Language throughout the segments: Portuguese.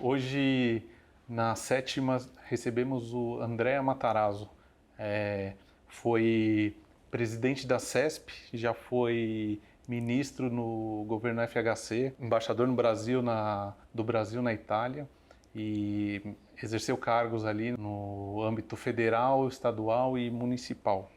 Hoje, na sétima, recebemos o Andrea Matarazzo. Foi presidente da CESP, já foi ministro no governo FHC, embaixador no Brasil, do Brasil na Itália, e exerceu cargos ali no âmbito federal, estadual e municipal.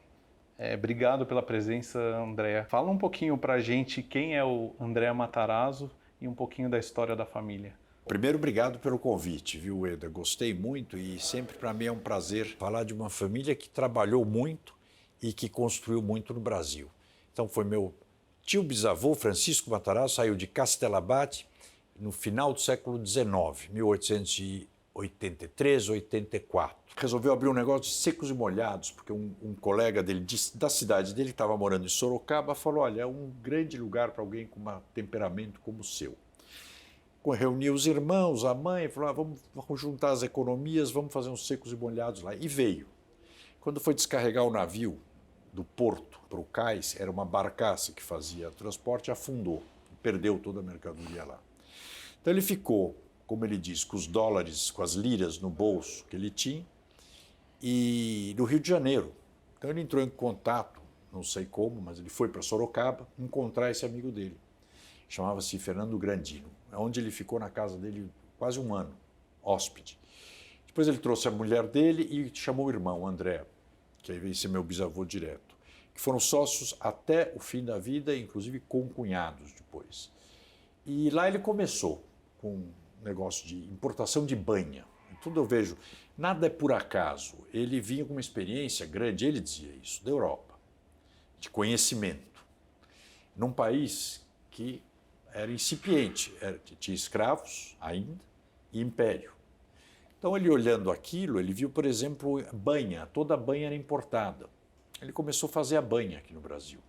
Obrigado pela presença, Andrea. Fala um pouquinho pra gente quem é o Andrea Matarazzo e um pouquinho da história da família. Primeiro, obrigado pelo convite, viu, Eda? Gostei muito e sempre para mim é um prazer falar de uma família que trabalhou muito e que construiu muito no Brasil. Então foi meu tio-bisavô, Francisco Matarazzo, saiu de Castelabate no final do século XIX, 1883, 84. Resolveu abrir um negócio de secos e molhados, porque um colega dele, da cidade dele, que estava morando em Sorocaba, falou, olha, é um grande lugar para alguém com um temperamento como o seu. Reuniu os irmãos, a mãe, falou, vamos juntar as economias, vamos fazer uns secos e molhados lá. E veio. Quando foi descarregar o navio do porto para o cais, era uma barcaça que fazia transporte, afundou, perdeu toda a mercadoria lá. Então ele ficou, como ele diz, com os dólares, com as liras no bolso que ele tinha, e no Rio de Janeiro. Então ele entrou em contato, não sei como, mas ele foi para Sorocaba encontrar esse amigo dele. Chamava-se Fernando Grandino, onde ele ficou na casa dele quase um ano, hóspede. Depois ele trouxe a mulher dele e chamou o irmão, André, que aí veio ser meu bisavô direto, que foram sócios até o fim da vida, inclusive concunhados depois. E lá ele começou com um negócio de importação de banha. Tudo eu vejo, nada é por acaso. Ele vinha com uma experiência grande, ele dizia isso, da Europa, de conhecimento, num país que era incipiente, tinha escravos ainda e império. Então ele olhando aquilo, ele viu, por exemplo, banha, toda a banha era importada. Ele começou a fazer a banha aqui no Brasil.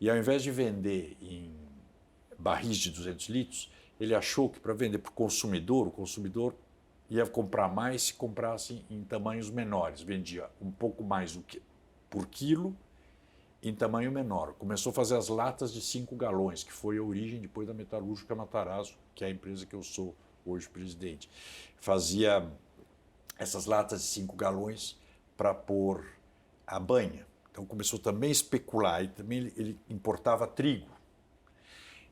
E ao invés de vender em barris de 200 litros, ele achou que para vender para o consumidor ia comprar mais se comprasse em tamanhos menores. Vendia um pouco mais por quilo, em tamanho menor. Começou a fazer as latas de 5 galões, que foi a origem depois da Metalúrgica Matarazzo, que é a empresa que eu sou hoje presidente. Fazia essas latas de 5 galões para pôr a banha. Então começou também a especular, e também ele importava trigo.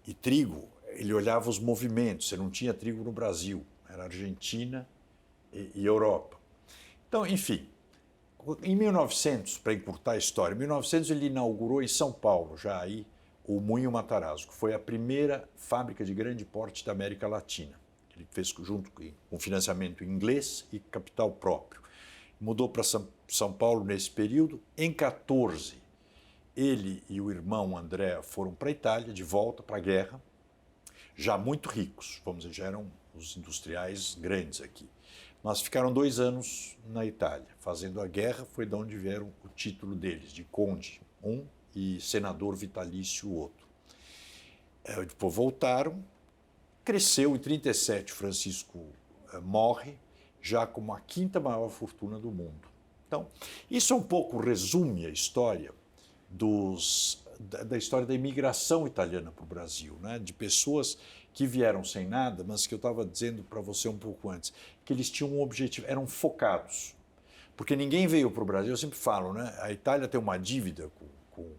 E trigo, ele olhava os movimentos, você não tinha trigo no Brasil, era Argentina e Europa. Então, enfim, em 1900, para encurtar a história, em 1900 ele inaugurou em São Paulo, já aí, o Moinho Matarazzo, que foi a primeira fábrica de grande porte da América Latina. Ele fez junto com financiamento inglês e capital próprio. Mudou para São Paulo nesse período. Em 14, ele e o irmão André foram para a Itália, de volta para a guerra, já muito ricos, vamos dizer, já eram os industriais grandes aqui. Mas ficaram 2 anos na Itália, fazendo a guerra, foi de onde vieram o título deles, de conde, um, e senador vitalício, o outro. Depois voltaram, cresceu, em 37 Francisco morre, já como a 5ª maior fortuna do mundo. Então, isso um pouco resume a história da história da imigração italiana para o Brasil, né? De pessoas que vieram sem nada, mas que eu estava dizendo para você um pouco antes, que eles tinham um objetivo, eram focados. Porque ninguém veio para o Brasil, eu sempre falo, né? A Itália tem uma dívida com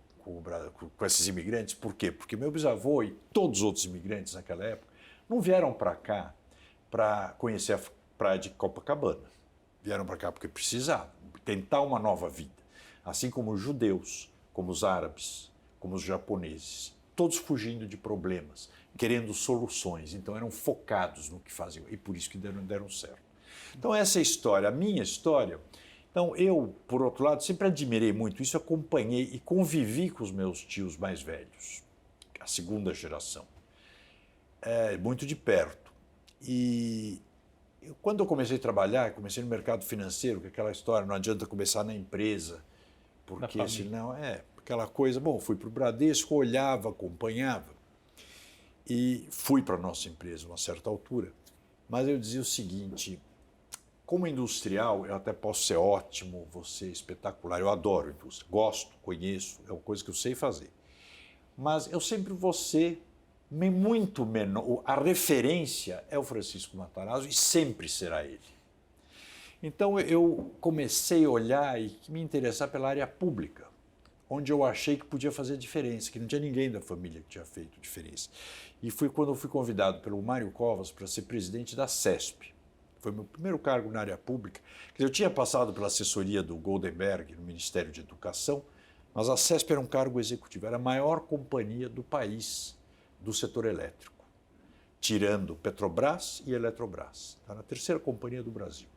esses imigrantes, por quê? Porque meu bisavô e todos os outros imigrantes naquela época não vieram para cá para conhecer a praia de Copacabana. Vieram para cá porque precisavam, tentar uma nova vida. Assim como os judeus, como os árabes, como os japoneses, todos fugindo de problemas, querendo soluções, então eram focados no que faziam, e por isso que deram certo. Então essa é a história, a minha história. Então eu, por outro lado, sempre admirei muito isso, acompanhei e convivi com os meus tios mais velhos, a 2ª geração, muito de perto. E quando eu comecei a trabalhar, comecei no mercado financeiro, que é aquela história, não adianta começar na empresa, porque senão aquela coisa, bom, fui para o Bradesco, olhava, acompanhava e fui para a nossa empresa a uma certa altura, mas eu dizia o seguinte, como industrial eu até posso ser ótimo, vou ser espetacular, eu adoro indústria, gosto, conheço, é uma coisa que eu sei fazer, mas eu sempre vou ser muito menor. A referência é o Francisco Matarazzo e sempre será ele. Então eu comecei a olhar e me interessar pela área pública, onde eu achei que podia fazer diferença, que não tinha ninguém da família que tinha feito diferença. E foi quando eu fui convidado pelo Mário Covas para ser presidente da CESP. Foi meu primeiro cargo na área pública. Eu tinha passado pela assessoria do Goldenberg no Ministério de Educação, mas a CESP era um cargo executivo, era a maior companhia do país do setor elétrico, tirando Petrobras e Eletrobras. Era a terceira companhia do Brasil.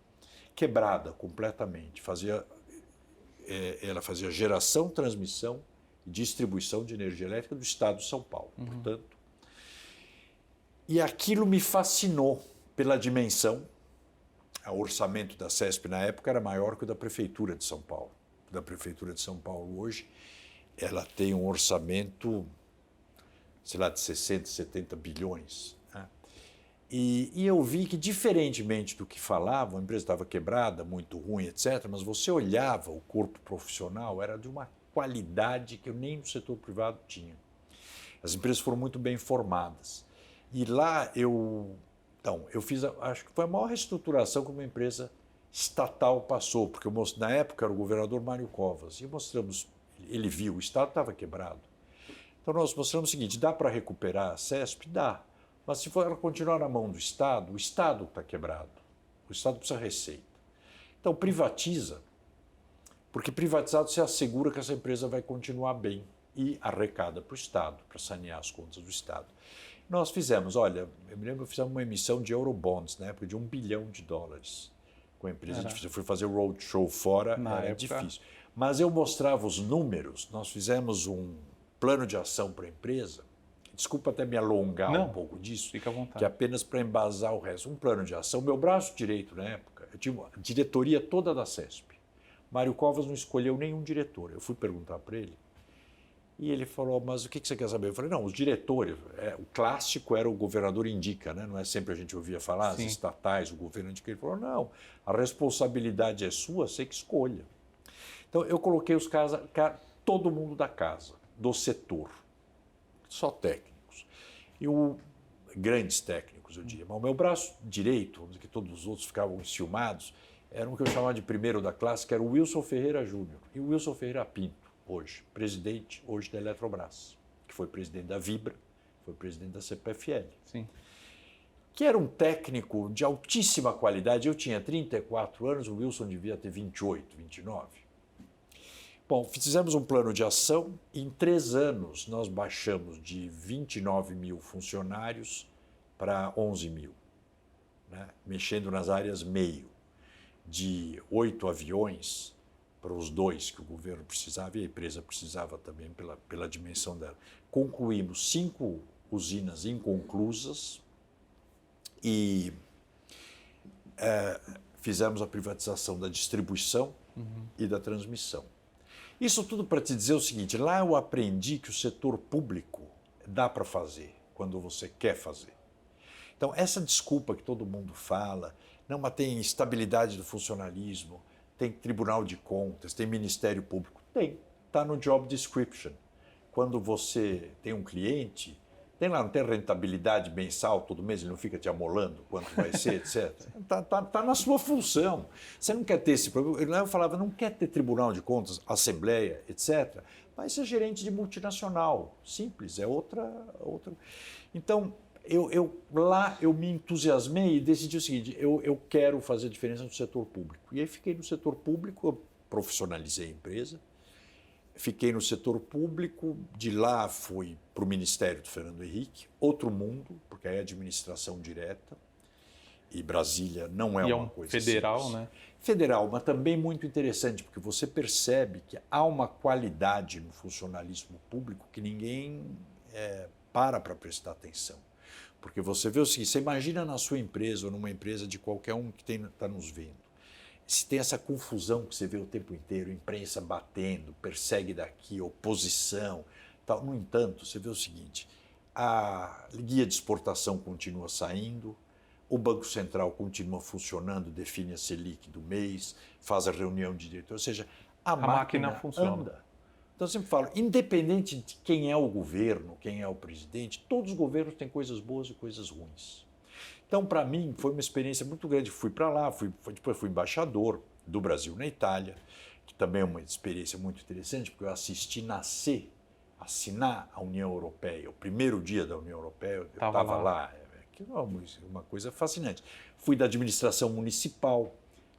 Quebrada completamente, ela fazia geração, transmissão e distribuição de energia elétrica do estado de São Paulo, portanto. E aquilo me fascinou pela dimensão. O orçamento da CESP na época era maior que o da Prefeitura de São Paulo. Da Prefeitura de São Paulo hoje, ela tem um orçamento, sei lá, de 60, 70 bilhões. E eu vi que, diferentemente do que falavam, a empresa estava quebrada, muito ruim, etc., mas você olhava o corpo profissional, era de uma qualidade que nem no setor privado tinha. As empresas foram muito bem formadas. E lá eu fiz, acho que foi a maior reestruturação que uma empresa estatal passou, porque na época era o governador Mário Covas, e mostramos, ele viu, o Estado estava quebrado. Então nós mostramos o seguinte, dá para recuperar a CESP? Dá. Mas se for ela continuar na mão do Estado, o Estado está quebrado. O Estado precisa de receita. Então privatiza, porque privatizado você assegura que essa empresa vai continuar bem e arrecada para o Estado, para sanear as contas do Estado. Nós fizemos, olha, eu me lembro que fizemos uma emissão de Eurobonds, na época de $1 bilhão. Com a empresa, eu fui fazer roadshow fora, era difícil. Mas eu mostrava os números, nós fizemos um plano de ação para a empresa. Desculpa até me alongar um pouco disso, fica à vontade. que é apenas para embasar o resto. Um plano de ação. Meu braço direito, na época, eu tinha a diretoria toda da CESP. Mário Covas não escolheu nenhum diretor. Eu fui perguntar para ele e ele falou, mas o que você quer saber? Eu falei, não, os diretores. O clássico era o governador indica, né? Não é sempre a gente ouvia falar, as estatais, o governo indica. Ele falou, não, a responsabilidade é sua, você que escolha. Então, eu coloquei os caras, todo mundo da casa, do setor. Só técnicos. Grandes técnicos, eu diria. Mas o meu braço direito, onde que todos os outros ficavam enciumados, era um que eu chamava de primeiro da classe, que era o Wilson Ferreira Júnior. E o Wilson Ferreira Pinto, hoje, presidente hoje da Eletrobras, que foi presidente da Vibra, foi presidente da CPFL. Sim. Que era um técnico de altíssima qualidade. Eu tinha 34 anos, o Wilson devia ter 28, 29. Bom, fizemos um plano de ação. Em 3 anos, nós baixamos de 29 mil funcionários para 11 mil, né? Mexendo nas áreas meio, de 8 aviões para os 2 que o governo precisava e a empresa precisava também pela dimensão dela. Concluímos 5 usinas inconclusas e fizemos a privatização da distribuição e da transmissão. Isso tudo para te dizer o seguinte, lá eu aprendi que o setor público dá para fazer quando você quer fazer. Então, essa desculpa que todo mundo fala, não, mas tem estabilidade do funcionalismo, tem Tribunal de Contas, tem Ministério Público. Tem, está no job description. Quando você tem um cliente, tem lá, não tem rentabilidade mensal, todo mês ele não fica te amolando quanto vai ser, etc. Está na sua função. Você não quer ter esse problema. Eu falava, não quer ter Tribunal de Contas, Assembleia, etc. Vai ser gerente de multinacional. Simples, é outra. Então, lá eu me entusiasmei e decidi o seguinte, eu quero fazer diferença no setor público. E aí fiquei no setor público, eu profissionalizei a empresa. Fiquei no setor público, de lá fui para o Ministério do Fernando Henrique, outro mundo, porque aí é administração direta, e Brasília não é uma coisa federal, simples. né? Federal, mas também muito interessante, porque você percebe que há uma qualidade no funcionalismo público que ninguém para prestar atenção. Porque você vê o seguinte, você imagina na sua empresa ou numa empresa de qualquer um que está nos vendo, se tem essa confusão que você vê o tempo inteiro, imprensa batendo, persegue daqui, oposição, tal. No entanto, você vê o seguinte, a guia de exportação continua saindo, o Banco Central continua funcionando, define a Selic do mês, faz a reunião de diretor, ou seja, a máquina funciona. anda. Então eu sempre falo, independente de quem é o governo, quem é o presidente, todos os governos têm coisas boas e coisas ruins. Então, para mim, foi uma experiência muito grande. Fui para lá, depois fui embaixador do Brasil na Itália, que também é uma experiência muito interessante, porque eu assisti assinar a União Europeia, o primeiro dia da União Europeia, eu estava lá. Que é uma coisa fascinante. Fui da administração municipal,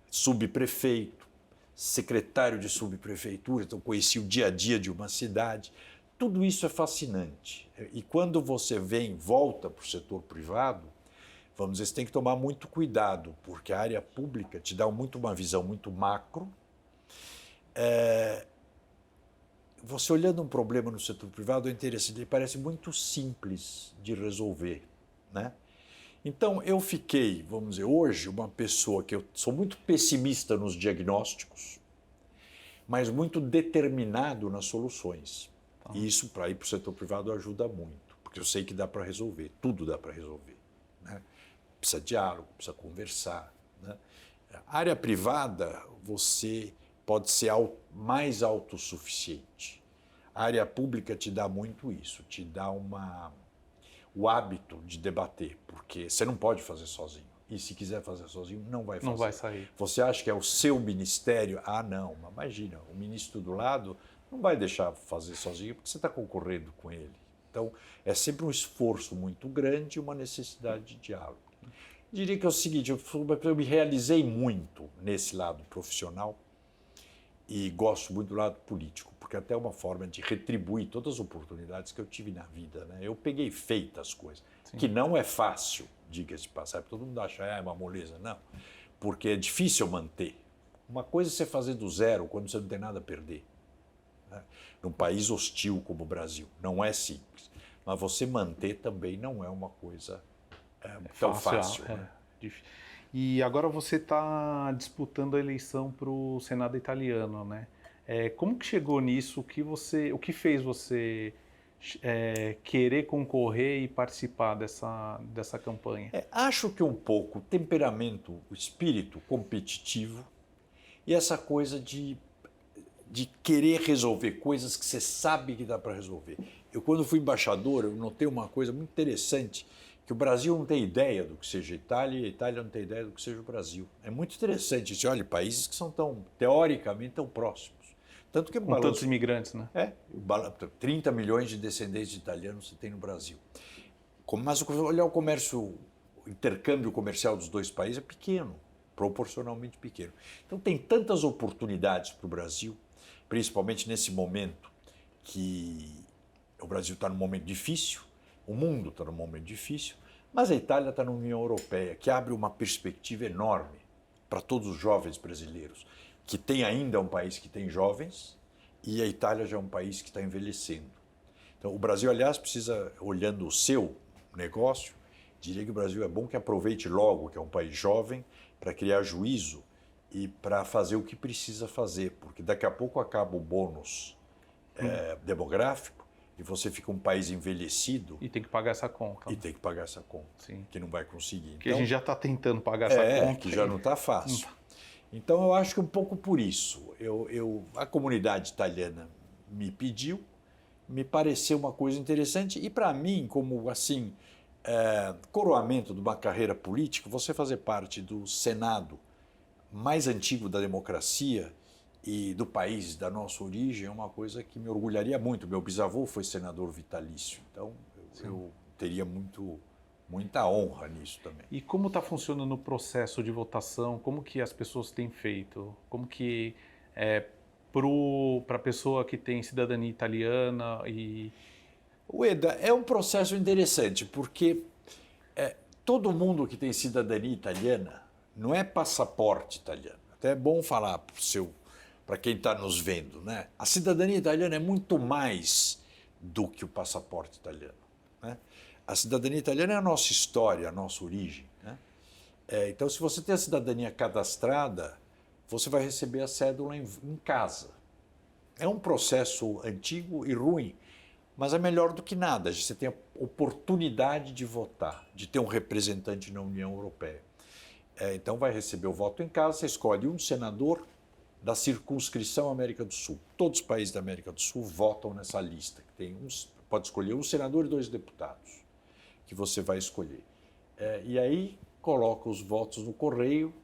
subprefeito, secretário de subprefeitura, então conheci o dia a dia de uma cidade. Tudo isso é fascinante. E quando você volta para o setor privado, vamos dizer, você tem que tomar muito cuidado, porque a área pública te dá uma visão muito macro. Você olhando um problema no setor privado é interessante, ele parece muito simples de resolver, né? Então, eu fiquei, vamos dizer, hoje, uma pessoa que eu sou muito pessimista nos diagnósticos, mas muito determinado nas soluções. E isso, para ir para o setor privado, ajuda muito, porque eu sei que dá para resolver, tudo dá para resolver, né? Precisa de diálogo, precisa conversar, né? A área privada, você pode ser mais autossuficiente. A área pública te dá muito isso, te dá o hábito de debater, porque você não pode fazer sozinho. E se quiser fazer sozinho, não vai fazer. Não vai sair. Você acha que é o seu ministério? Ah, não, mas imagina, o ministro do lado não vai deixar fazer sozinho porque você está concorrendo com ele. Então, é sempre um esforço muito grande e uma necessidade de diálogo. Diria que é o seguinte, eu me realizei muito nesse lado profissional e gosto muito do lado político, porque até é uma forma de retribuir todas as oportunidades que eu tive na vida, né? Eu peguei feitas coisas, que não é fácil, diga-se de passagem, todo mundo acha é uma moleza, não, porque é difícil manter. Uma coisa é você fazer do zero quando você não tem nada a perder, né? Num país hostil como o Brasil, não é simples, mas você manter também não é uma coisa tão fácil, né? E agora você está disputando a eleição para o Senado italiano, né? Como que chegou nisso? O que fez você querer concorrer e participar dessa campanha? Acho que um pouco o temperamento, o espírito competitivo e essa coisa de querer resolver coisas que você sabe que dá para resolver. Eu, quando fui embaixador, eu notei uma coisa muito interessante, que o Brasil não tem ideia do que seja a Itália e a Itália não tem ideia do que seja o Brasil. É muito interessante isso. Olha, países que são teoricamente, tão próximos. Tanto que com tantos imigrantes, né? 30 milhões de descendentes de italianos você tem no Brasil. Mas olhar o intercâmbio comercial dos dois países é pequeno, proporcionalmente pequeno. Então tem tantas oportunidades para o Brasil, principalmente nesse momento que o Brasil está num momento difícil, o mundo está num momento difícil, mas a Itália está na União Europeia, que abre uma perspectiva enorme para todos os jovens brasileiros, que tem ainda um país que tem jovens e a Itália já é um país que está envelhecendo. Então, o Brasil, aliás, precisa, olhando o seu negócio, diria que o Brasil é bom que aproveite logo, que é um país jovem, para criar juízo e para fazer o que precisa fazer, porque daqui a pouco acaba o bônus demográfico, e você fica um país envelhecido. E tem que pagar essa conta. E tem que pagar essa conta, sim, que não vai conseguir. Porque a gente já está tentando pagar essa conta. Que já não está fácil. Então, eu acho que um pouco por isso. A comunidade italiana me pediu, me pareceu uma coisa interessante, e para mim, como assim, coroamento de uma carreira política, você fazer parte do Senado mais antigo da democracia e do país da nossa origem é uma coisa que me orgulharia muito. Meu bisavô foi senador vitalício, então eu teria muita honra nisso também. E como está funcionando o processo de votação? Como que as pessoas têm feito? Como que para a pessoa que tem cidadania italiana e... Ueda, é um processo interessante, porque todo mundo que tem cidadania italiana não é passaporte italiano. Até é bom falar para quem está nos vendo, né? A cidadania italiana é muito mais do que o passaporte italiano, né? A cidadania italiana é a nossa história, a nossa origem, né? Então, se você tem a cidadania cadastrada, você vai receber a cédula em casa. É um processo antigo e ruim, mas é melhor do que nada. Você tem a oportunidade de votar, de ter um representante na União Europeia. Então, vai receber o voto em casa, você escolhe um senador da circunscrição América do Sul. Todos os países da América do Sul votam nessa lista, que tem pode escolher um senador e 2 deputados, que você vai escolher. E aí coloca os votos no correio,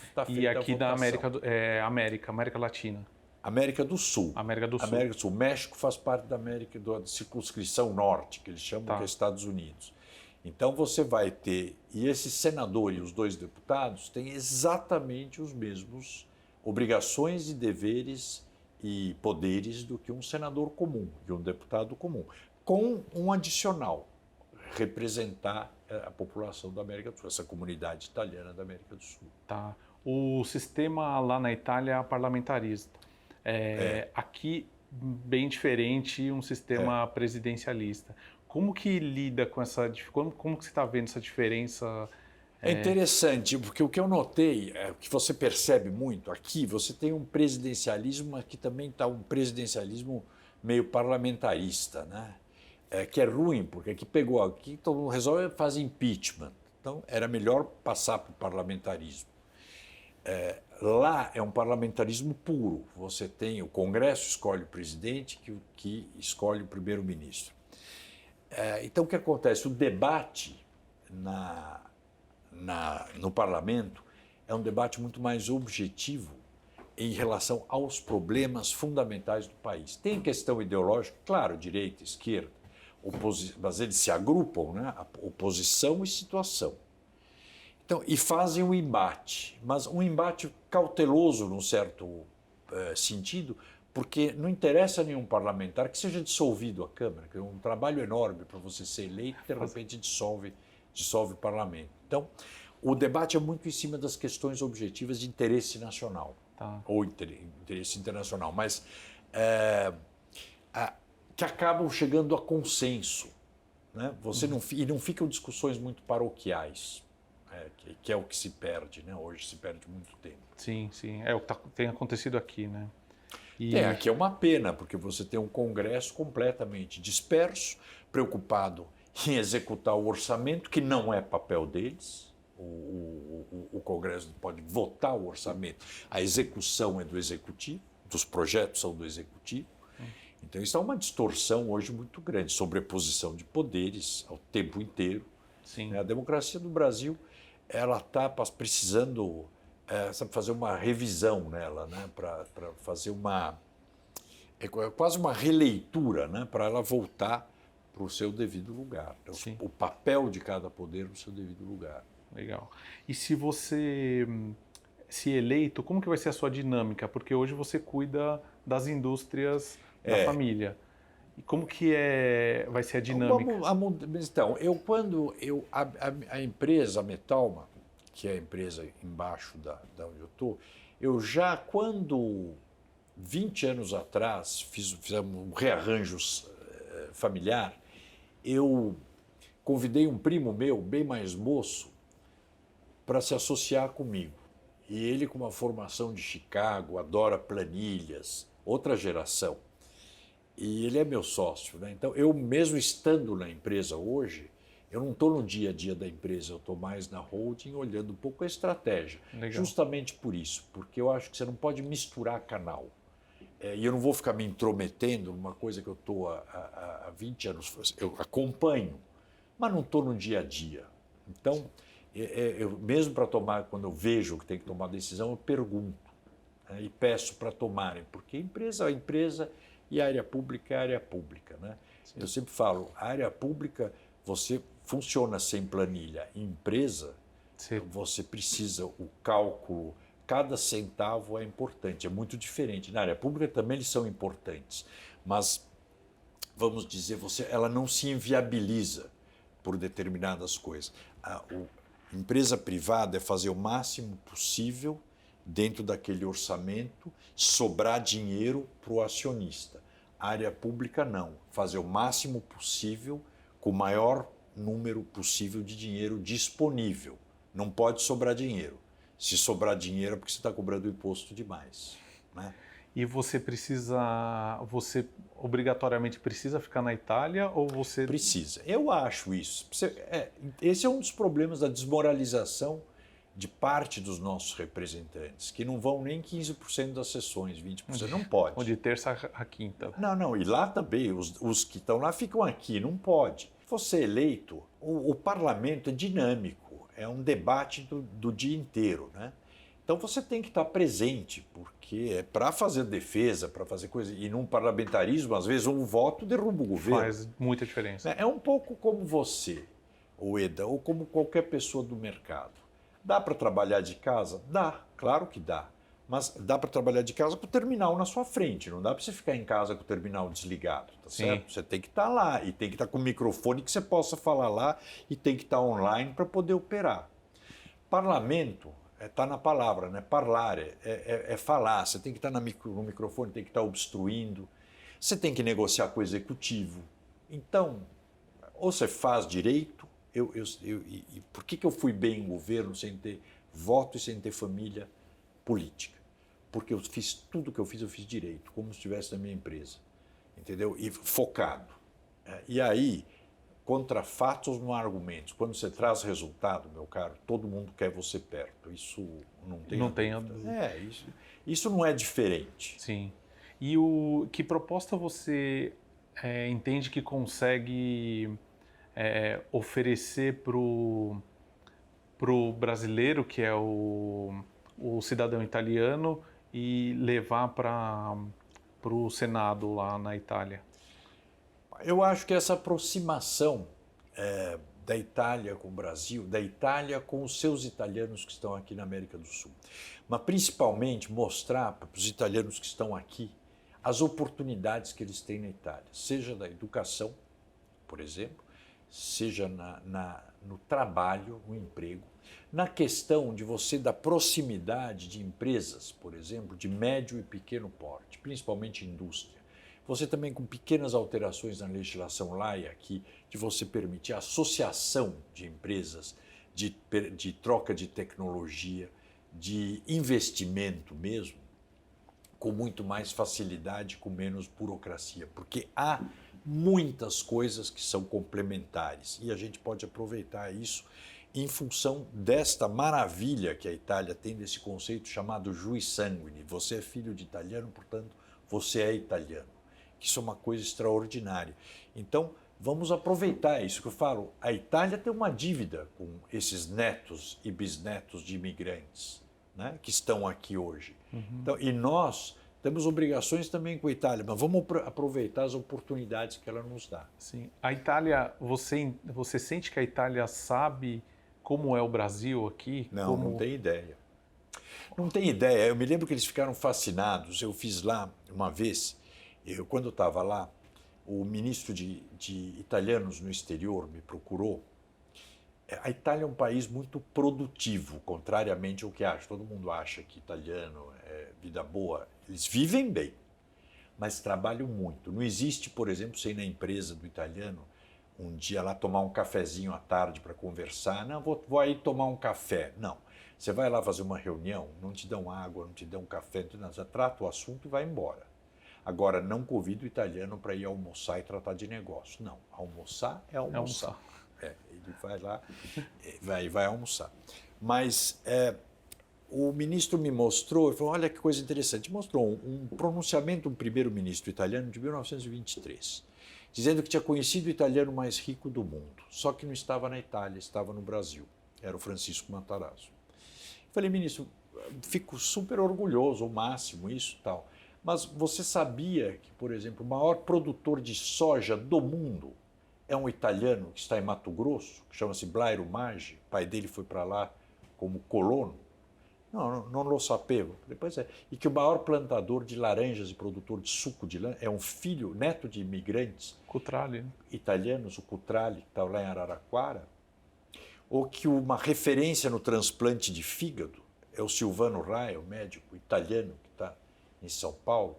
está feita E a aqui da votação. América Latina. América do Sul. América do Sul. América do Sul. México faz parte da circunscrição norte, que eles chamam Tá. que é Estados Unidos. Então você vai ter, e esse senador e os 2 deputados têm exatamente os mesmos obrigações e deveres e poderes do que um senador comum e um deputado comum, com um adicional, representar a população da América do Sul, essa comunidade italiana da América do Sul. Tá. O sistema lá na Itália é parlamentarista. Aqui, bem diferente, um sistema presidencialista. Como que lida com essa... Como que você está vendo essa diferença? É interessante, porque o que eu notei, que você percebe muito aqui, você tem um presidencialismo, aqui também está um presidencialismo meio parlamentarista, né? Que é ruim, porque aqui todo mundo resolve fazer impeachment. Então, era melhor passar para o parlamentarismo. Lá é um parlamentarismo puro. Você tem o Congresso escolhe o presidente, que escolhe o primeiro-ministro. Então, o que acontece? O debate no parlamento é um debate muito mais objetivo em relação aos problemas fundamentais do país. Tem questão ideológica, claro, direita, esquerda, mas eles se agrupam, né? Oposição e situação. Então, e fazem um embate, mas um embate cauteloso, num certo sentido, porque não interessa a nenhum parlamentar que seja dissolvido a Câmara, que é um trabalho enorme para você ser eleito e, de repente, dissolve o parlamento. Então, o debate é muito em cima das questões objetivas de interesse nacional, ou interesse internacional, mas que acabam chegando a consenso, né? E não ficam discussões muito paroquiais, que é o que se perde, né? Hoje se perde muito tempo. Sim, sim. É o que tem acontecido aqui, né? Aqui é uma pena, porque você tem um Congresso completamente disperso, preocupado em executar o orçamento, que não é papel deles. O Congresso pode votar o orçamento, a execução é do Executivo, dos projetos são do Executivo. Então, isso é uma distorção hoje muito grande, sobreposição de poderes ao tempo inteiro. Sim. A democracia do Brasil ela está precisando fazer uma revisão nela, né? Para fazer quase uma releitura, né? Para ela voltar para o seu devido lugar. Então, o papel de cada poder no seu devido lugar. Legal. E se você se eleito, como que vai ser a sua dinâmica? Porque hoje você cuida das indústrias da família. E como que vai ser a dinâmica? Então, a empresa, a Metalma, que é a empresa embaixo da onde eu estou, eu já, quando 20 anos atrás fizemos um rearranjo familiar, eu convidei um primo meu, bem mais moço, para se associar comigo. E ele, com uma formação de Chicago, adora planilhas, outra geração. E ele é meu sócio, né? Então, eu mesmo estando na empresa hoje, eu não estou no dia a dia da empresa, eu estou mais na holding, olhando um pouco a estratégia. Legal. Justamente por isso, porque eu acho que você não pode misturar canal. E eu não vou ficar me intrometendo numa coisa que eu estou há 20 anos, eu acompanho, mas não estou no dia a dia. Então, eu mesmo para tomar, quando eu vejo que tem que tomar decisão, eu pergunto, né, e peço para tomarem, porque empresa é empresa e a área pública é a área pública, né? Eu sempre falo, a área pública, você funciona sem planilha. Em empresa, você precisa, o cálculo, cada centavo é importante, é muito diferente. Na área pública também eles são importantes, mas, vamos dizer, ela não se inviabiliza por determinadas coisas. A empresa privada é fazer o máximo possível dentro daquele orçamento, sobrar dinheiro para o acionista. A área pública não, fazer o máximo possível com o maior número possível de dinheiro disponível. Não pode sobrar dinheiro. Se sobrar dinheiro é porque você está cobrando imposto demais, né? E você obrigatoriamente precisa ficar na Itália ou você... Precisa. Eu acho isso. Esse é um dos problemas da desmoralização de parte dos nossos representantes, que não vão nem 15% das sessões, 20%, não pode. De terça a quinta. Não, e lá também, os que estão lá ficam aqui, não pode. Você é eleito, o parlamento é dinâmico, é um debate do dia inteiro, né? Então você tem que estar presente, porque é para fazer defesa, para fazer coisa. E num parlamentarismo, às vezes, um voto derruba o governo. Faz muita diferença. É um pouco como você, Ueda, ou como qualquer pessoa do mercado. Dá para trabalhar de casa? Dá, claro que dá. Mas dá para trabalhar de casa com o terminal na sua frente. Não dá para você ficar em casa com o terminal desligado, tá certo? Você tem que estar lá e tem que estar com o microfone que você possa falar lá e tem que estar online para poder operar. Parlamento está na palavra, né? Parlare, é falar. Você tem que estar no microfone, tem que estar obstruindo. Você tem que negociar com o executivo. Então, ou você faz direito. E por que eu fui bem em governo sem ter voto e sem ter família política? Porque eu fiz tudo que eu fiz direito, como se estivesse na minha empresa, entendeu? E focado. E aí, contra fatos não há argumentos. Quando você traz resultado, meu caro, todo mundo quer você perto. Isso não tem. Não tem dúvida. Isso não é diferente. Sim. E que proposta você entende que consegue oferecer para o brasileiro, que é o cidadão italiano, e levar para o Senado lá na Itália? Eu acho que essa aproximação da Itália com o Brasil, da Itália com os seus italianos que estão aqui na América do Sul, mas principalmente mostrar para os italianos que estão aqui as oportunidades que eles têm na Itália, seja da educação, por exemplo, seja no trabalho, no emprego, na questão de você da proximidade de empresas, por exemplo, de médio e pequeno porte, principalmente indústria. Você também com pequenas alterações na legislação lá e aqui, de você permitir a associação de empresas, de troca de tecnologia, de investimento mesmo, com muito mais facilidade, com menos burocracia, porque há muitas coisas que são complementares e a gente pode aproveitar isso em função desta maravilha que a Itália tem desse conceito chamado jus sanguinis. Você é filho de italiano, portanto, você é italiano. Isso é uma coisa extraordinária. Então, vamos aproveitar isso que eu falo. A Itália tem uma dívida com esses netos e bisnetos de imigrantes, né, que estão aqui hoje. Então, e nós temos obrigações também com a Itália, mas vamos aproveitar as oportunidades que ela nos dá. Sim. A Itália, você sente que a Itália sabe como é o Brasil aqui? Não tem ideia. Não tem ideia. Eu me lembro que eles ficaram fascinados. Eu fiz lá uma vez, quando eu estava lá, o ministro de italianos no exterior me procurou. A Itália é um país muito produtivo, contrariamente ao que acha. Todo mundo acha que italiano é vida boa. Eles vivem bem, mas trabalham muito. Não existe, por exemplo, você ir na empresa do italiano, um dia lá tomar um cafezinho à tarde para conversar. Não, vou aí tomar um café. Não. Você vai lá fazer uma reunião, não te dão água, não te dão café, você trata o assunto e vai embora. Agora, não convido o italiano para ir almoçar e tratar de negócio. Não, almoçar é almoçar. Ele vai lá, vai almoçar. Mas o ministro me mostrou, ele falou, olha que coisa interessante, mostrou um pronunciamento do primeiro-ministro italiano de 1923, dizendo que tinha conhecido o italiano mais rico do mundo, só que não estava na Itália, estava no Brasil. Era o Francisco Matarazzo. Falei, ministro, fico super orgulhoso, o máximo, isso e tal. Mas você sabia que, por exemplo, o maior produtor de soja do mundo é um italiano que está em Mato Grosso, que chama-se Blairo Maggi, o pai dele foi para lá como colono? Não lo sapevo. Depois E que o maior plantador de laranjas e produtor de suco de laranja é um filho, neto de imigrantes Cutrale, italianos, o Cutrale, que está lá em Araraquara. Ou que uma referência no transplante de fígado é o Silvano Raia, o médico italiano que está em São Paulo.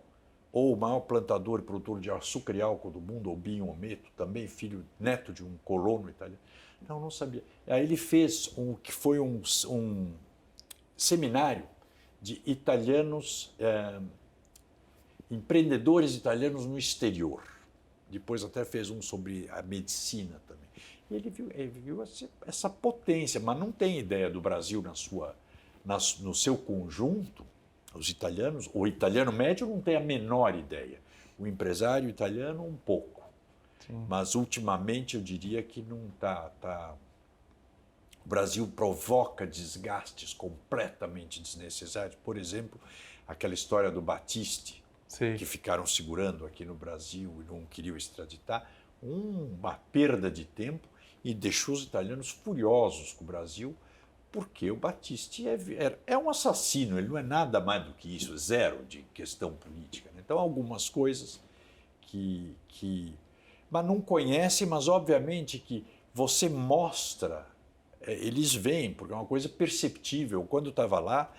Ou o maior plantador e produtor de açúcar e álcool do mundo, o Binho Ometo, também neto de um colono italiano. Não sabia. Aí ele fez que foi um seminário de italianos, empreendedores italianos no exterior. Depois até fez um sobre a medicina também. E ele viu essa potência, mas não tem ideia do Brasil no seu conjunto. Os italianos, o italiano médio não tem a menor ideia. O empresário italiano, um pouco. Sim. Mas, ultimamente, eu diria que não está... O Brasil provoca desgastes completamente desnecessários. Por exemplo, aquela história do Battisti, Sim. que ficaram segurando aqui no Brasil e não queriam extraditar. Uma perda de tempo e deixou os italianos furiosos com o Brasil, porque o Battisti é um assassino, ele não é nada mais do que isso, zero de questão política. Né? Então, algumas coisas mas não conhece, mas obviamente que você mostra, eles veem, porque é uma coisa perceptível. Quando eu estava lá,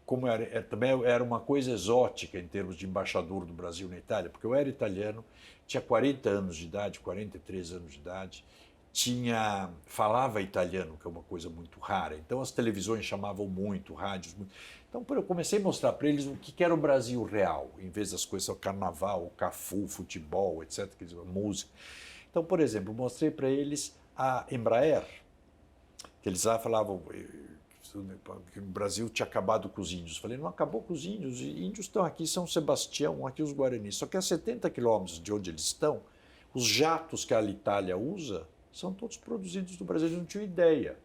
como também era uma coisa exótica em termos de embaixador do Brasil na Itália, porque eu era italiano, tinha 40 anos de idade, 43 anos de idade, falava italiano, que é uma coisa muito rara, então as televisões chamavam muito, rádios muito. Então eu comecei a mostrar para eles o que era o Brasil real, em vez das coisas, o carnaval, o cafu, futebol, etc., música. Então, por exemplo, mostrei para eles a Embraer, que eles lá falavam que o Brasil tinha acabado com os índios. Falei, não acabou com os índios estão aqui em São Sebastião, aqui os Guaranis. Só que a 70 quilômetros de onde eles estão, os jatos que a Alitalia usa são todos produzidos no Brasil. Eles não tinham ideia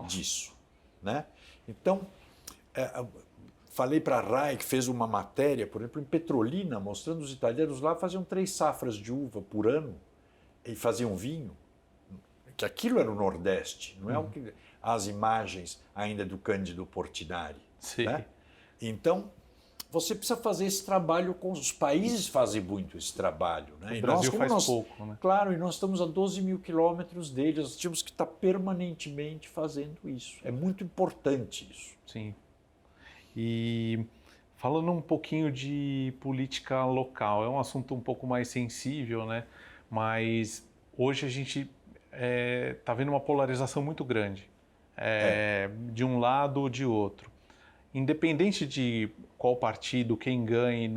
disso. Né? Então, falei para a RAI, que fez uma matéria, por exemplo, em Petrolina, mostrando os italianos lá faziam 3 safras de uva por ano e faziam vinho. Que aquilo era o Nordeste, não é o que as imagens ainda do Cândido Portinari. Sim. Né? Então, você precisa fazer esse trabalho com os países, fazem muito esse trabalho. Né? O Brasil faz pouco. Né? Claro, e nós estamos a 12 mil quilômetros deles, nós tínhamos que estar permanentemente fazendo isso. É muito importante isso. Sim. E falando um pouquinho de política local, é um assunto um pouco mais sensível, né? Mas hoje a gente está vendo uma polarização muito grande, de um lado ou de outro. Independente de qual partido, quem ganhe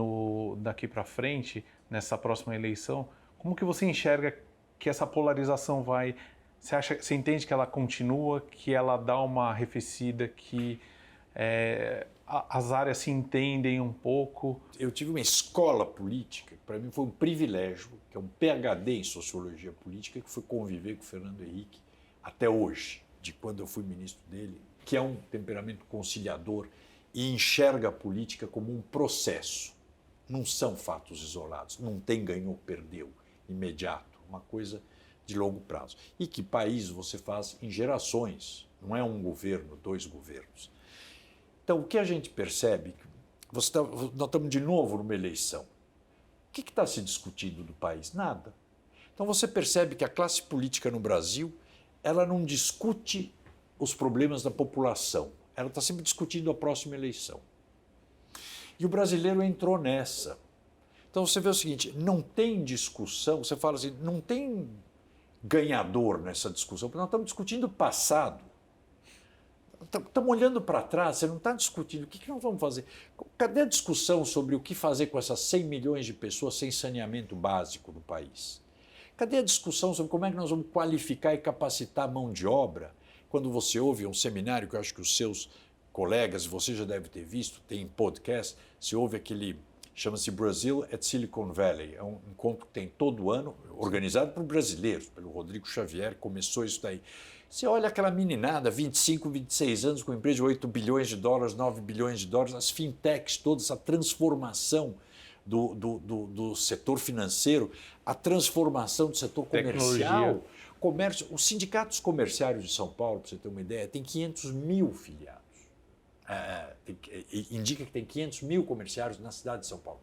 daqui para frente, nessa próxima eleição, como que você enxerga que essa polarização vai... Você entende que ela continua, que ela dá uma arrefecida, que as áreas se entendem um pouco? Eu tive uma escola política, que para mim foi um privilégio, que é um PhD em Sociologia Política, que foi conviver com o Fernando Henrique até hoje, de quando eu fui ministro dele, que é um temperamento conciliador e enxerga a política como um processo. Não são fatos isolados, não tem ganhou, perdeu, imediato, uma coisa de longo prazo. E que país você faz em gerações, não é um governo, 2 governos. Então, o que a gente percebe, nós estamos de novo numa eleição. O que está se discutindo do país? Nada. Então, você percebe que a classe política no Brasil, ela não discute os problemas da população. Ela está sempre discutindo a próxima eleição. E o brasileiro entrou nessa. Então, você vê o seguinte, não tem discussão, você fala assim, não tem ganhador nessa discussão, porque nós estamos discutindo o passado. Estamos olhando para trás, você não está discutindo o que nós vamos fazer. Cadê a discussão sobre o que fazer com essas 100 milhões de pessoas sem saneamento básico no país? Cadê a discussão sobre como é que nós vamos qualificar e capacitar a mão de obra? Quando você ouve um seminário, que eu acho que os seus colegas, você já deve ter visto, tem podcast, você ouve aquele, chama-se Brazil at Silicon Valley, é um encontro que tem todo ano, organizado por brasileiros, pelo Rodrigo Xavier, começou isso daí. Você olha aquela meninada, 25, 26 anos, com empresa de 8 bilhões de dólares, 9 bilhões de dólares, as fintechs, toda essa transformação do setor financeiro, a transformação do setor comercial, comércio. Os sindicatos comerciários de São Paulo, para você ter uma ideia, tem 500 mil filiados. Indica que tem 500 mil comerciários na cidade de São Paulo,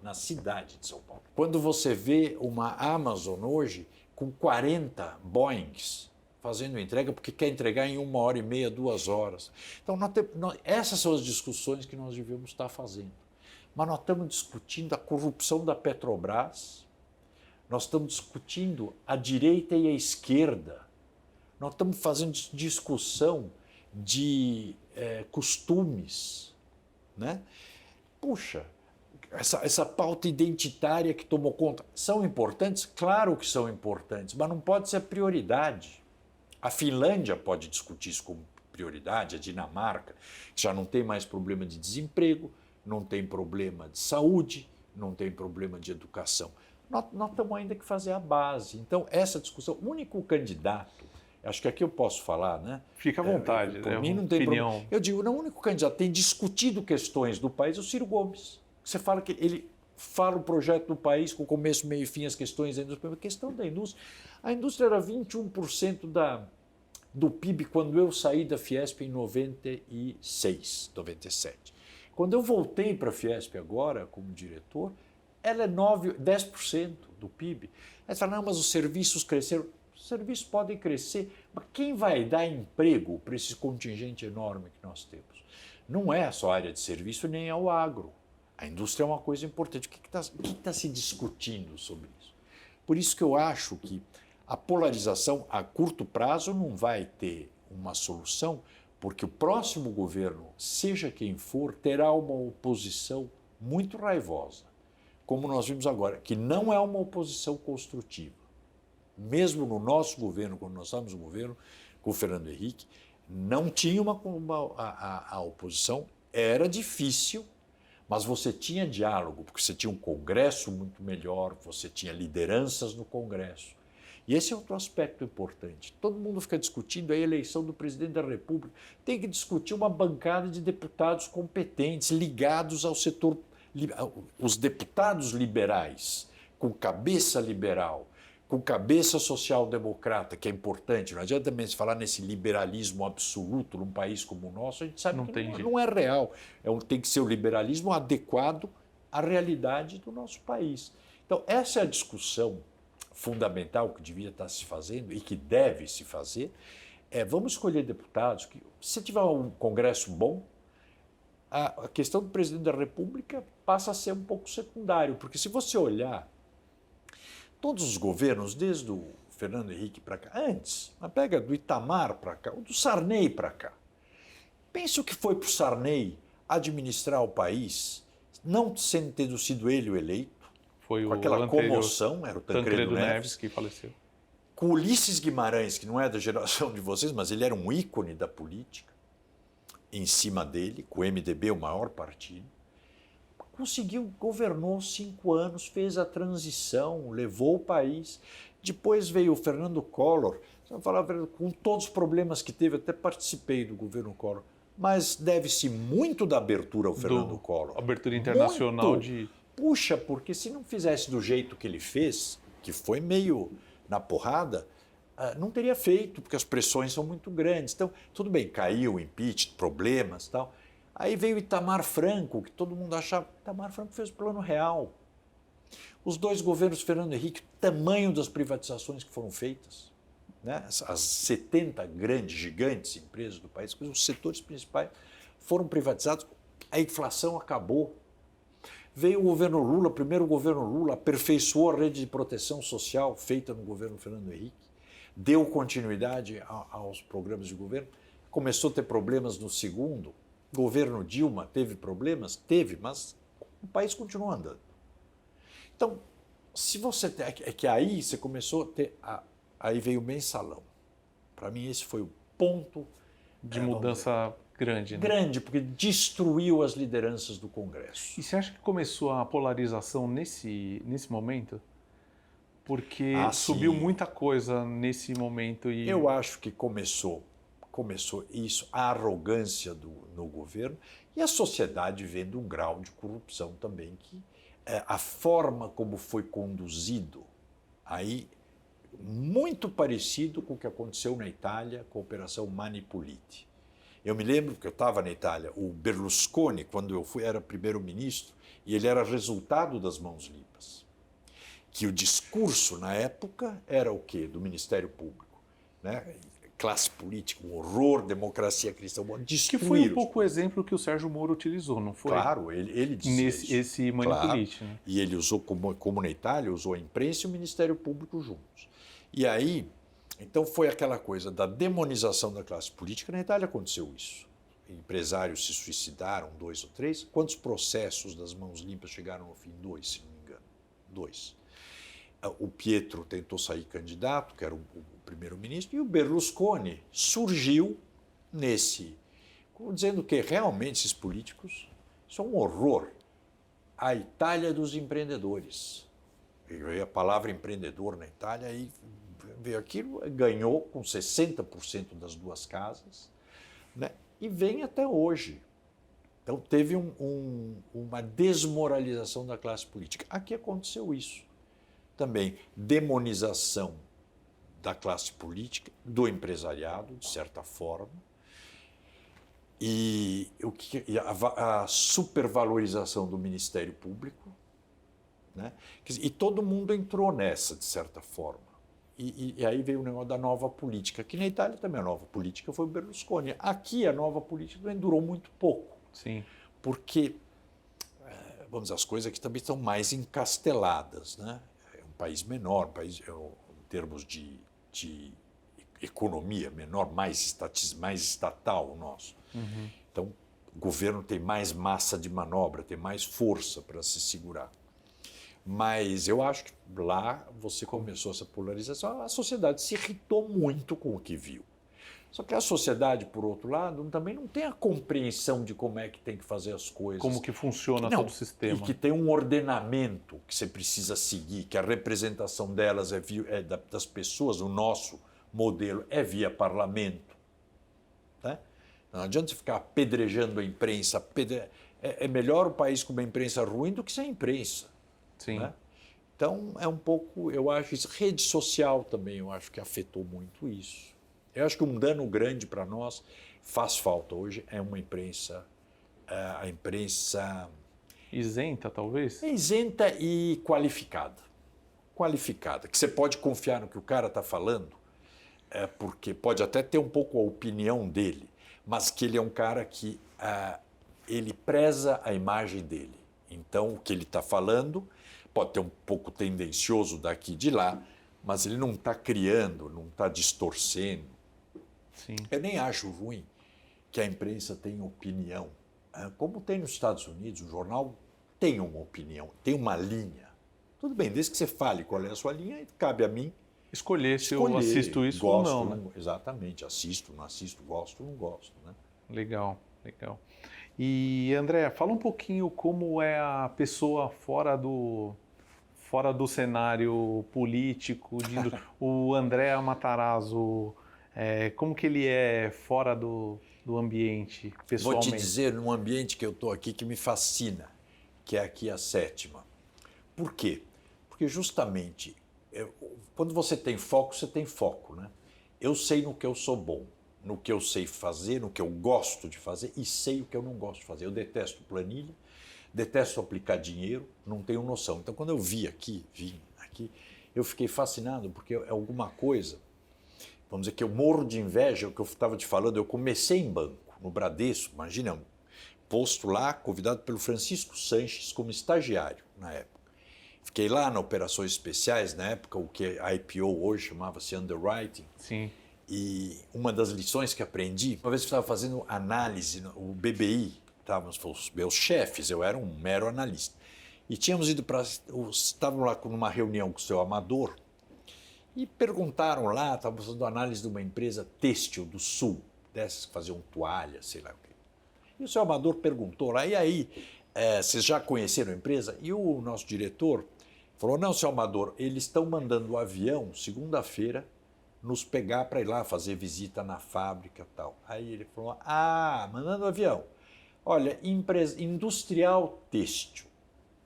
Quando você vê uma Amazon hoje com 40 Boeings fazendo entrega, porque quer entregar em 1h30, 2 horas. Então, essas são as discussões que nós devemos estar fazendo. Mas nós estamos discutindo a corrupção da Petrobras, nós estamos discutindo a direita e a esquerda, nós estamos fazendo discussão de costumes. Né? Puxa, essa pauta identitária que tomou conta, são importantes? Claro que são importantes, mas não pode ser a prioridade. A Finlândia pode discutir isso como prioridade, a Dinamarca, que já não tem mais problema de desemprego, não tem problema de saúde, não tem problema de educação. Nós temos ainda que fazer a base. Então, essa discussão, o único candidato, acho que aqui eu posso falar, né? Fica à vontade. Por mim não tem problema. Eu digo, não, o único candidato que tem discutido questões do país é o Ciro Gomes. Você fala que ele fala o projeto do país com começo, meio e fim, as questões da indústria. A questão da indústria. A indústria era 21% do PIB quando eu saí da Fiesp em 96, 97. Quando eu voltei para a Fiesp agora, como diretor, ela é 10% do PIB. Aí você fala, não, mas os serviços cresceram. Os serviços podem crescer, mas quem vai dar emprego para esse contingente enorme que nós temos? Não é só a área de serviço, nem é o agro. A indústria é uma coisa importante. O que está se discutindo sobre isso? Por isso que eu acho que a polarização a curto prazo não vai ter uma solução, porque o próximo governo, seja quem for, terá uma oposição muito raivosa, como nós vimos agora, que não é uma oposição construtiva. Mesmo no nosso governo, quando nós estávamos no governo com o Fernando Henrique, não tinha a oposição, era difícil, mas você tinha diálogo, porque você tinha um Congresso muito melhor, você tinha lideranças no Congresso. E esse é outro aspecto importante. Todo mundo fica discutindo a eleição do presidente da República. Tem que discutir uma bancada de deputados competentes, ligados ao setor, os deputados liberais, com cabeça liberal, com cabeça social-democrata, que é importante. Não adianta também se falar nesse liberalismo absoluto num país como o nosso, a gente sabe que não é real. Tem que ser o liberalismo adequado à realidade do nosso país. Então, essa é a discussão fundamental que devia estar se fazendo e que deve se fazer. Vamos escolher deputados que, se tiver um Congresso bom, a questão do presidente da República passa a ser um pouco secundário, porque se você olhar todos os governos, desde o Fernando Henrique para cá, antes, pega do Itamar para cá, ou do Sarney para cá. Pense o que foi para o Sarney administrar o país, não tendo sido ele o eleito, foi com aquela comoção, era o Tancredo Neves que faleceu. Com Ulisses Guimarães, que não é da geração de vocês, mas ele era um ícone da política, em cima dele, com o MDB, o maior partido. Conseguiu, governou 5 anos, fez a transição, levou o país. Depois veio o Fernando Collor, com todos os problemas que teve, até participei do governo Collor, mas deve-se muito da abertura ao Fernando Collor. Abertura internacional muito. Puxa, porque se não fizesse do jeito que ele fez, que foi meio na porrada, não teria feito, porque as pressões são muito grandes. Então, tudo bem, caiu o impeachment, problemas e tal. Aí veio Itamar Franco, que todo mundo achava. Itamar Franco fez o plano real. Os 2 governos Fernando Henrique, o tamanho das privatizações que foram feitas, né? As 70 grandes, gigantes empresas do país, os setores principais foram privatizados, a inflação acabou. Veio o governo Lula, primeiro governo Lula, aperfeiçoou a rede de proteção social feita no governo Fernando Henrique, deu continuidade aos programas de governo, começou a ter problemas no segundo. O governo Dilma teve problemas? Teve, mas o país continuou andando. Então, se você é que aí você começou a ter, aí veio o mensalão. Para mim esse foi o ponto de mudança grande, né? Grande, porque destruiu as lideranças do Congresso. E você acha que começou a polarização nesse momento? Porque subiu muita coisa nesse momento. Eu acho que começou isso, a arrogância no governo e a sociedade vendo um grau de corrupção também, que a forma como foi conduzido, aí muito parecido com o que aconteceu na Itália com a Operação Mani Puliti. Eu me lembro que eu estava na Itália, o Berlusconi, quando eu fui, era primeiro-ministro, e ele era resultado das mãos limpas. Que o discurso, na época, era o quê? Do Ministério Público, né? Classe política, um horror, democracia cristã, que foi um pouco o exemplo que o Sérgio Moro utilizou, não foi? Claro, ele disse esse manipulite. Claro. Né? E ele usou, como na Itália, usou a imprensa e o Ministério Público juntos. E aí, então foi aquela coisa da demonização da classe política. Na Itália aconteceu isso. Empresários se suicidaram, 2 ou 3. Quantos processos das mãos limpas chegaram ao fim? 2, se não me engano. 2. o Pietro tentou sair candidato, que era o primeiro-ministro, e o Berlusconi surgiu dizendo que realmente esses políticos são um horror. A Itália dos empreendedores. Veio a palavra empreendedor na Itália e veio aquilo, ganhou com 60% das duas casas, né? E vem até hoje. Então teve uma desmoralização da classe política. Aqui aconteceu isso. Também demonização da classe política, do empresariado, de certa forma, e a supervalorização do Ministério Público, né? E todo mundo entrou nessa, de certa forma. E aí veio o negócio da nova política, que na Itália também a nova política foi o Berlusconi. Aqui a nova política também durou muito pouco. Sim. Porque, vamos dizer, as coisas aqui também estão mais encasteladas, né? É um país menor, em termos de economia menor, mais estatal o nosso. Uhum. Então, o governo tem mais massa de manobra, tem mais força para se segurar. Mas eu acho que lá você começou essa polarização, a sociedade se irritou muito com o que viu. Só que a sociedade, por outro lado, também não tem a compreensão de como é que tem que fazer as coisas. Como que funciona todo o sistema. E que tem um ordenamento que você precisa seguir, que a representação delas das pessoas, o nosso modelo é via parlamento. Né? Não adianta você ficar apedrejando a imprensa. É melhor o país com uma imprensa ruim do que sem imprensa. Sim. Né? Então, é um pouco, eu acho isso. Rede social também, eu acho que afetou muito isso. Eu acho que um dano grande para nós faz falta hoje é uma imprensa, a imprensa... Isenta, talvez? Isenta e qualificada. Qualificada, que você pode confiar no que o cara está falando, porque pode até ter um pouco a opinião dele, mas que ele é um cara que ele preza a imagem dele. Então, o que ele está falando pode ter um pouco tendencioso daqui e de lá, mas ele não está criando, não está distorcendo. Sim. Eu nem acho ruim que a imprensa tenha opinião. Como tem nos Estados Unidos, o jornal tem uma opinião, tem uma linha. Tudo bem, desde que você fale qual é a sua linha, cabe a mim escolher se eu assisto isso gosto, ou não, né? Exatamente, assisto, não assisto, gosto, não gosto. Né? Legal, legal. E, André, fala um pouquinho como é a pessoa fora do cenário político, o André Matarazzo, como que ele é fora do ambiente, pessoalmente? Vou te dizer, num ambiente que eu estou aqui que me fascina, que é aqui a Sétima. Por quê? Porque justamente, quando você tem foco, né? Eu sei no que eu sou bom, no que eu sei fazer, no que eu gosto de fazer e sei o que eu não gosto de fazer. Eu detesto planilha, detesto aplicar dinheiro, não tenho noção. Então, quando eu vim aqui, eu fiquei fascinado porque é alguma coisa, vamos dizer que eu morro de inveja, o que eu estava te falando, eu comecei em banco, no Bradesco, imagina, posto lá, convidado pelo Francisco Sanches como estagiário na época. Fiquei lá nas operações especiais, na época o que a IPO hoje chamava-se underwriting. Sim. E uma das lições que aprendi, uma vez que eu estava fazendo análise, o BBI, os meus chefes, eu era um mero analista. E tínhamos ido estavam lá numa reunião com o seu Amador e perguntaram lá, estávamos fazendo análise de uma empresa têxtil do Sul, dessas que faziam toalha, sei lá o quê. E o seu Amador perguntou lá, e aí, vocês já conheceram a empresa? E o nosso diretor falou, não, seu Amador, eles estão mandando o avião, segunda-feira, nos pegar para ir lá fazer visita na fábrica e tal. Aí ele falou, mandando o avião. Olha, empresa industrial têxtil,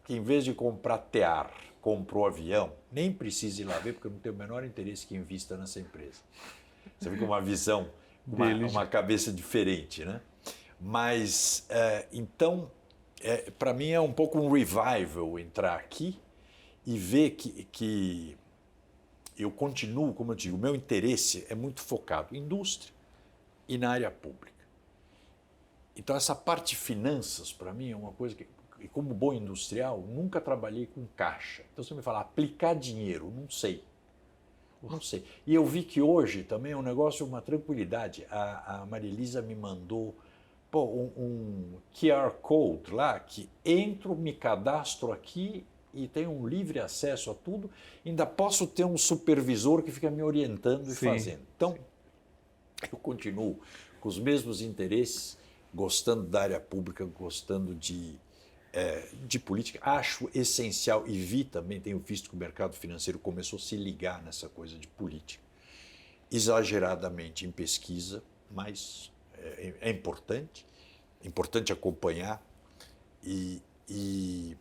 que em vez de comprar tear, comprou avião, nem precisa ir lá ver, porque eu não tenho o menor interesse que invista nessa empresa. Você vê com uma visão, uma cabeça diferente, né? Mas, então, para mim é um pouco um revival entrar aqui e ver que eu continuo, como eu digo, o meu interesse é muito focado em indústria e na área pública. Então, essa parte de finanças, para mim, é uma coisa que, como bom industrial, nunca trabalhei com caixa. Então, você me fala, aplicar dinheiro, não sei. Não sei. E eu vi que hoje também é um negócio, uma tranquilidade. A Maria Elisa me mandou um QR Code lá, que entro, me cadastro aqui e tenho um livre acesso a tudo, ainda posso ter um supervisor que fica me orientando e fazendo. Então, eu continuo com os mesmos interesses, gostando da área pública, gostando de política. Acho essencial e tenho visto que o mercado financeiro começou a se ligar nessa coisa de política. Exageradamente em pesquisa, mas é importante acompanhar. E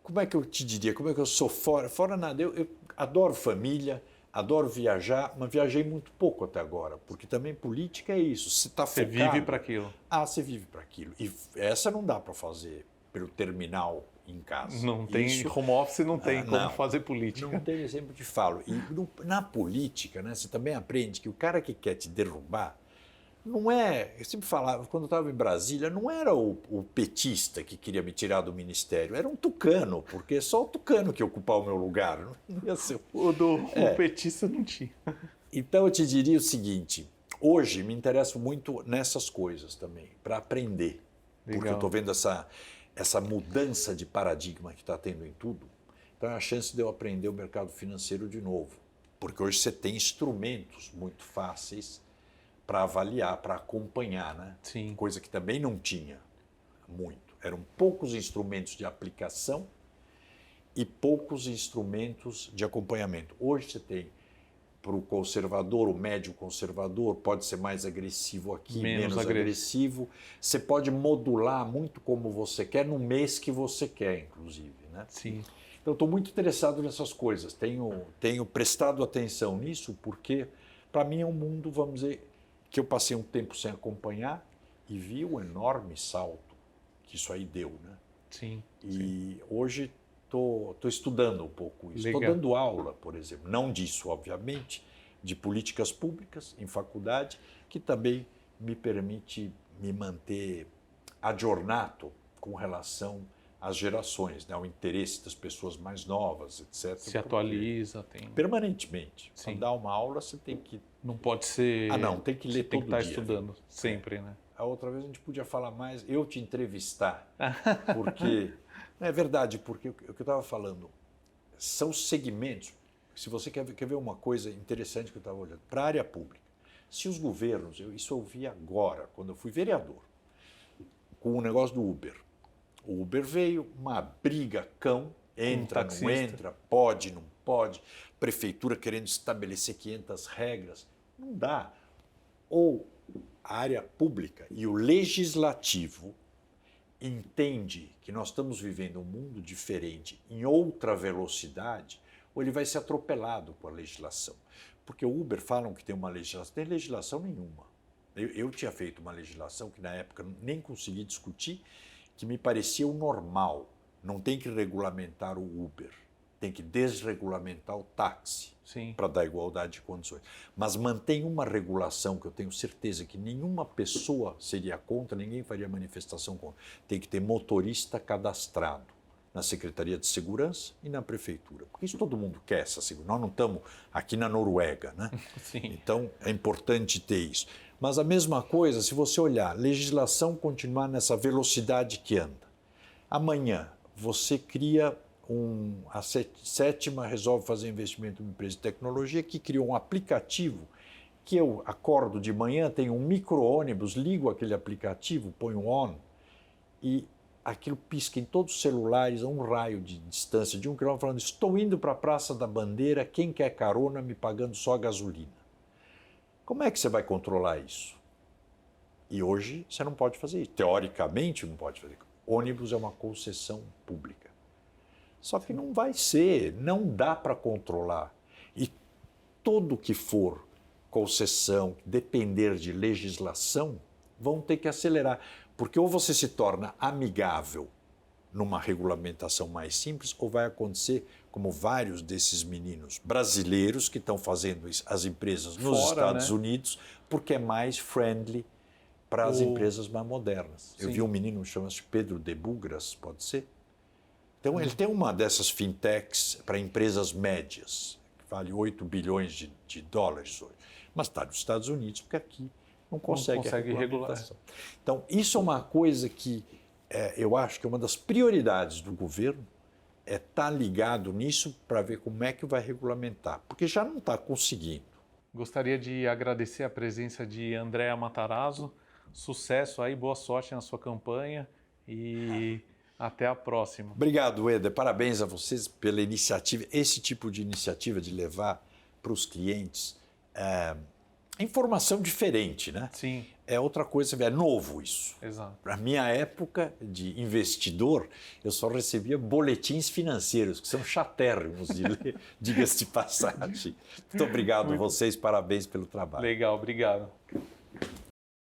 como é que eu te diria? Como é que eu sou fora nada? Eu adoro família, adoro viajar, mas viajei muito pouco até agora, porque também política é isso. Você está focado. Você vive para aquilo. Você vive para aquilo. E essa não dá para fazer pelo terminal em casa. Não tem home office, não tem como fazer política. Não tem, eu sempre te falo. E na política, né, você também aprende que o cara que quer te derrubar não é. Eu sempre falava, quando eu estava em Brasília, não era o petista que queria me tirar do ministério, era um tucano, porque só o tucano que ia ocupar o meu lugar. Não ia ser o petista não tinha. Então eu te diria o seguinte: hoje me interesso muito nessas coisas também, para aprender. Legal. Porque eu estou vendo essa mudança de paradigma que está tendo em tudo. Então é a chance de eu aprender o mercado financeiro de novo. Porque hoje você tem instrumentos muito fáceis para avaliar, para acompanhar, né? Sim. Coisa que também não tinha muito. Eram poucos instrumentos de aplicação e poucos instrumentos de acompanhamento. Hoje você tem, para o conservador, o médio conservador, pode ser mais agressivo aqui, menos agressivo. Você pode modular muito como você quer, no mês que você quer, inclusive, né? Sim. Então, estou muito interessado nessas coisas. Tenho prestado atenção nisso, porque, para mim, é um mundo, vamos dizer, que eu passei um tempo sem acompanhar e vi o enorme salto que isso aí deu, né? Sim. E hoje estou estudando um pouco isso. Estou dando aula, por exemplo, não disso, obviamente, de políticas públicas em faculdade, que também me permite me manter aggiornato com relação às gerações, né? Ao interesse das pessoas mais novas, etc. Se atualiza, tem... Permanentemente. Para dar uma aula, você tem que... Não pode ser... tem que ler todo dia. Tem que estar estudando sempre, né? A outra vez a gente podia falar mais, eu te entrevistar, porque... É verdade, porque o que eu estava falando são segmentos. Se você quer ver uma coisa interessante que eu estava olhando, para a área pública, se os governos, isso eu vi agora, quando eu fui vereador, com o negócio do Uber. O Uber veio, uma briga cão, entra, não entra, pode, não pode, prefeitura querendo estabelecer 500 regras, não dá. Ou a área pública e o legislativo entende que nós estamos vivendo um mundo diferente, em outra velocidade, ou ele vai ser atropelado por legislação. Porque o Uber falam que tem uma legislação, não tem legislação nenhuma. Eu tinha feito uma legislação que na época nem consegui discutir, que me parecia o normal. Não tem que regulamentar o Uber, tem que desregulamentar o táxi para dar igualdade de condições. Mas mantém uma regulação que eu tenho certeza que nenhuma pessoa seria contra, ninguém faria manifestação contra. Tem que ter motorista cadastrado na Secretaria de Segurança e na Prefeitura. Porque isso todo mundo quer, essa segurança. Nós não estamos aqui na Noruega, né? Sim. Então é importante ter isso. Mas a mesma coisa, se você olhar, legislação continuar nessa velocidade que anda. Amanhã você cria a sétima resolve fazer investimento em uma empresa de tecnologia que criou um aplicativo que eu acordo de manhã, tenho um micro-ônibus, ligo aquele aplicativo, ponho on e aquilo pisca em todos os celulares a um raio de distância de 1 quilômetro, falando: estou indo para a Praça da Bandeira, quem quer carona me pagando só a gasolina. Como é que você vai controlar isso? E hoje você não pode fazer isso. Teoricamente não pode fazer. Ônibus é uma concessão pública. Só que não vai ser, não dá para controlar. E tudo que for concessão, depender de legislação, vão ter que acelerar. Porque ou você se torna amigável numa regulamentação mais simples, ou vai acontecer como vários desses meninos brasileiros que estão fazendo isso, as empresas nos Estados Unidos, porque é mais friendly para as empresas mais modernas. Sim. Eu vi um menino, chama-se Pedro de Bugras, pode ser? Então, ele tem uma dessas fintechs para empresas médias, que vale 8 bilhões de dólares hoje. Mas está nos Estados Unidos, porque aqui não consegue regular. Então, isso é uma coisa que eu acho que uma das prioridades do governo é estar ligado nisso para ver como é que vai regulamentar, porque já não está conseguindo. Gostaria de agradecer a presença de Andréa Matarazzo. Sucesso aí, boa sorte na sua campanha e até a próxima. Obrigado, Éder. Parabéns a vocês pela iniciativa, esse tipo de iniciativa de levar para os clientes informação diferente, né? Sim, É outra coisa, é novo isso. exato. Na minha época de investidor, eu só recebia boletins financeiros, que são chatérrimos de ler, diga-se de passagem. Muito obrigado a vocês, parabéns pelo trabalho. Legal, obrigado.